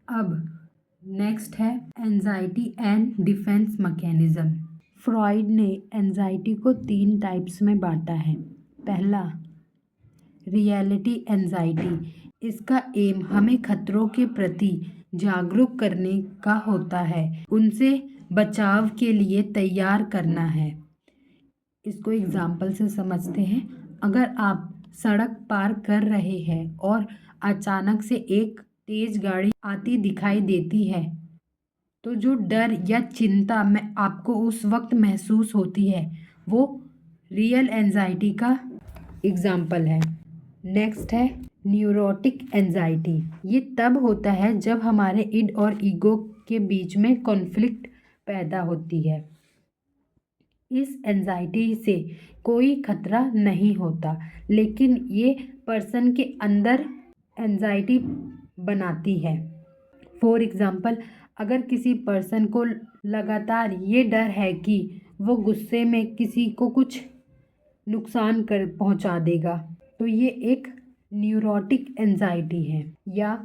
अब नेक्स्ट है anxiety and defence mechanism. Freud ने एंजाइटी को 3 टाइप्स में बांटा है। पहला, रियलिटी एंजाइटी। इसका एम हमें खतरों के प्रति जागरूक करने का होता है, उनसे बचाव के लिए तैयार करना है। इसको एग्जाम्पल से समझते हैं। अगर आप सड़क पार कर रहे हैं और अचानक से एक तेज गाड़ी आती दिखाई देती है, तो जो डर या चिंता में आपको उस वक्त महसूस होती है, वो रियल एंजाइटी का एग्जाम्पल है। नेक्स्ट है न्यूरोटिक एंजाइटी। ये तब होता है जब हमारे इड और ईगो के बीच में कॉन्फ्लिक्ट पैदा होती है। इस एंजाइटी से कोई खतरा नहीं होता, लेकिन ये पर्सन के अंदर एंजाइटी बनाती है। फॉर एग्ज़ाम्पल, अगर किसी पर्सन को लगातार ये डर है कि वो गुस्से में किसी को कुछ नुकसान कर पहुंचा देगा, तो ये एक न्यूरोटिक एंजाइटी है। या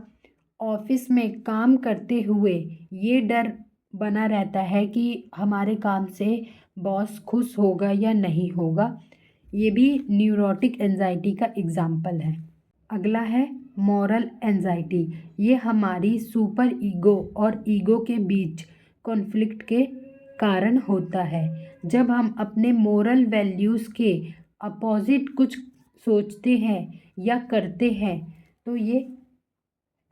ऑफिस में काम करते हुए ये डर बना रहता है कि हमारे काम से बॉस खुश होगा या नहीं होगा, ये भी न्यूरोटिक एंजाइटी का एग्जाम्पल है। अगला है मॉरल एंजाइटी। ये हमारी सुपर ईगो और ईगो के बीच कॉन्फ्लिक्ट के कारण होता है। जब हम अपने मोरल वैल्यूज़ के अपोजिट कुछ सोचते हैं या करते हैं, तो ये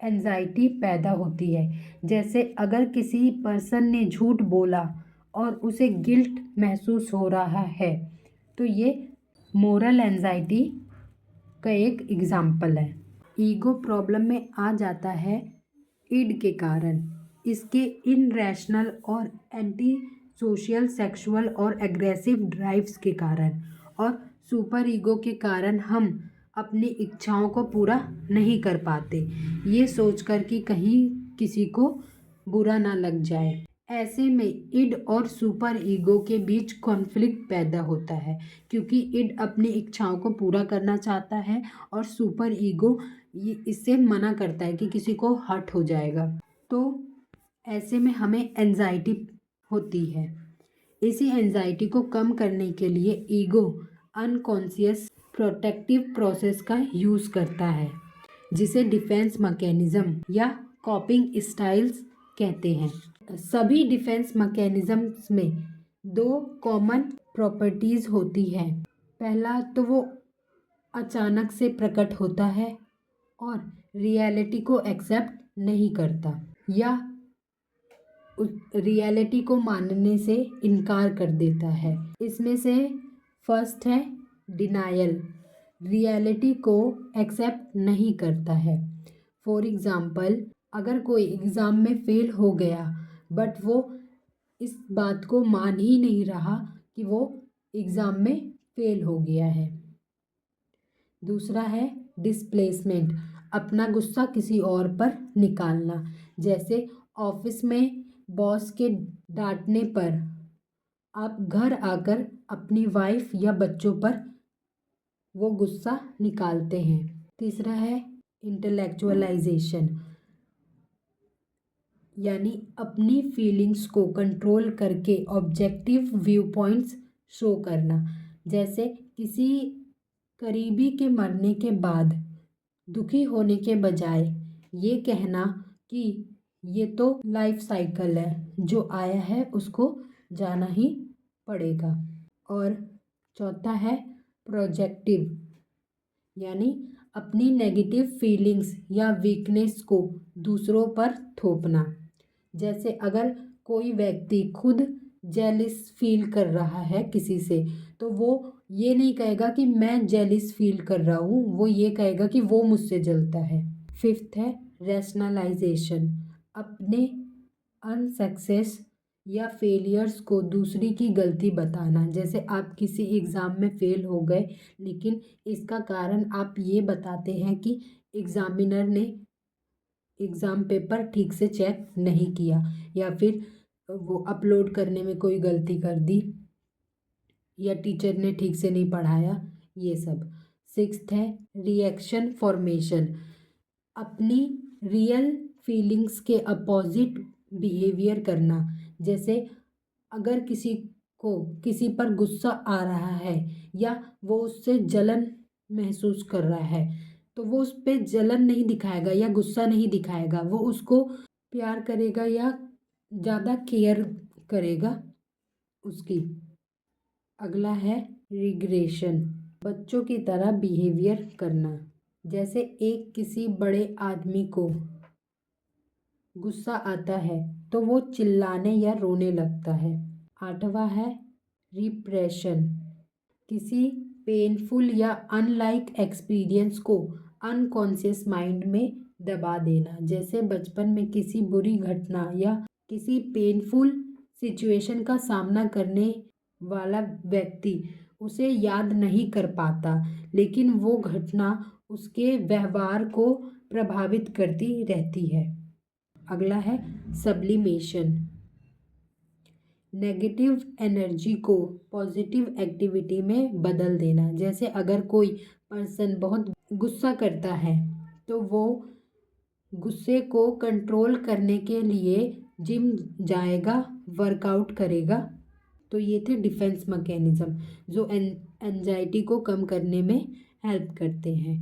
एंजाइटी पैदा होती है। जैसे अगर किसी पर्सन ने झूठ बोला और उसे गिल्ट महसूस हो रहा है, तो ये मोरल एंजाइटी का एक एग्जाम्पल है। ईगो प्रॉब्लम में आ जाता है इड के कारण, इसके इनरैशनल और एंटी सोशल सेक्सुअल और एग्रेसिव ड्राइव्स के कारण, और सुपर ईगो के कारण हम अपनी इच्छाओं को पूरा नहीं कर पाते, ये सोचकर कि कहीं किसी को बुरा ना लग जाए। ऐसे में इड और सुपर ईगो के बीच कॉन्फ्लिक्ट पैदा होता है, क्योंकि इड अपनी इच्छाओं को पूरा करना चाहता है और सुपर ईगो इससे मना करता है कि किसी को हर्ट हो जाएगा। तो ऐसे में हमें एंजाइटी होती है। इसी एंजाइटी को कम करने के लिए ईगो अनकॉन्शियस प्रोटेक्टिव प्रोसेस का यूज़ करता है, जिसे डिफेंस मैकेनिज्म या कॉपिंग स्टाइल्स कहते हैं। सभी डिफेंस मैकेनिज्म्स में 2 कॉमन प्रॉपर्टीज़ होती हैं। पहला तो वो अचानक से प्रकट होता है और रियलिटी को एक्सेप्ट नहीं करता, या रियलिटी को मानने से इनकार कर देता है। इसमें से फर्स्ट है डिनायल, रियलिटी को एक्सेप्ट नहीं करता है। फॉर एग्ज़ाम्पल, अगर कोई एग्ज़ाम में फ़ेल हो गया, बट वो इस बात को मान ही नहीं रहा कि वो एग्ज़ाम में फ़ेल हो गया है। दूसरा है डिस्प्लेसमेंट, अपना गुस्सा किसी और पर निकालना। जैसे ऑफिस में बॉस के डांटने पर आप घर आकर अपनी वाइफ या बच्चों पर वो गुस्सा निकालते हैं। तीसरा है इंटेलेक्चुअलाइजेशन, यानी अपनी फीलिंग्स को कंट्रोल करके ऑब्जेक्टिव व्यू पॉइंट्स शो करना। जैसे किसी करीबी के मरने के बाद दुखी होने के बजाय ये कहना कि ये तो लाइफ साइकिल है, जो आया है उसको जाना ही पड़ेगा। और चौथा है प्रोजेक्टिव, यानी अपनी नेगेटिव फीलिंग्स या वीकनेस को दूसरों पर थोपना। जैसे अगर कोई व्यक्ति खुद जेलिस फील कर रहा है किसी से, तो वो ये नहीं कहेगा कि मैं जेलिस फील कर रहा हूँ, वो ये कहेगा कि वो मुझसे जलता है। फिफ्थ है रैशनलाइजेशन, अपने अनसक्सेस या फेलियर्स को दूसरी की गलती बताना। जैसे आप किसी एग्ज़ाम में फ़ेल हो गए, लेकिन इसका कारण आप ये बताते हैं कि एग्ज़ामिनर ने एग्ज़ाम पेपर ठीक से चेक नहीं किया, या फिर वो अपलोड करने में कोई गलती कर दी, या टीचर ने ठीक से नहीं पढ़ाया, ये सब। सिक्स्थ है रिएक्शन फॉर्मेशन, अपनी रियल फीलिंग्स के अपोजिट बिहेवियर करना। जैसे अगर किसी को किसी पर गुस्सा आ रहा है या वो उससे जलन महसूस कर रहा है, तो वो उस पे जलन नहीं दिखाएगा या गुस्सा नहीं दिखाएगा, वो उसको प्यार करेगा या ज़्यादा केयर करेगा उसकी। अगला है रिग्रेशन, बच्चों की तरह बिहेवियर करना। जैसे एक किसी बड़े आदमी को गुस्सा आता है तो वो चिल्लाने या रोने लगता है। 8वां है रिप्रेशन, किसी पेनफुल या अनलाइक एक्सपीरियंस को अनकॉन्शियस माइंड में दबा देना। जैसे बचपन में किसी बुरी घटना या किसी पेनफुल सिचुएशन का सामना करने वाला व्यक्ति उसे याद नहीं कर पाता, लेकिन वो घटना उसके व्यवहार को प्रभावित करती रहती है। अगला है सब्लिमेशन, नेगेटिव एनर्जी को पॉजिटिव एक्टिविटी में बदल देना। जैसे अगर कोई पर्सन बहुत गुस्सा करता है तो वो गुस्से को कंट्रोल करने के लिए जिम जाएगा, वर्कआउट करेगा। तो ये थे डिफेंस मैकेनिज्म जो एंजाइटी को कम करने में हेल्प करते हैं।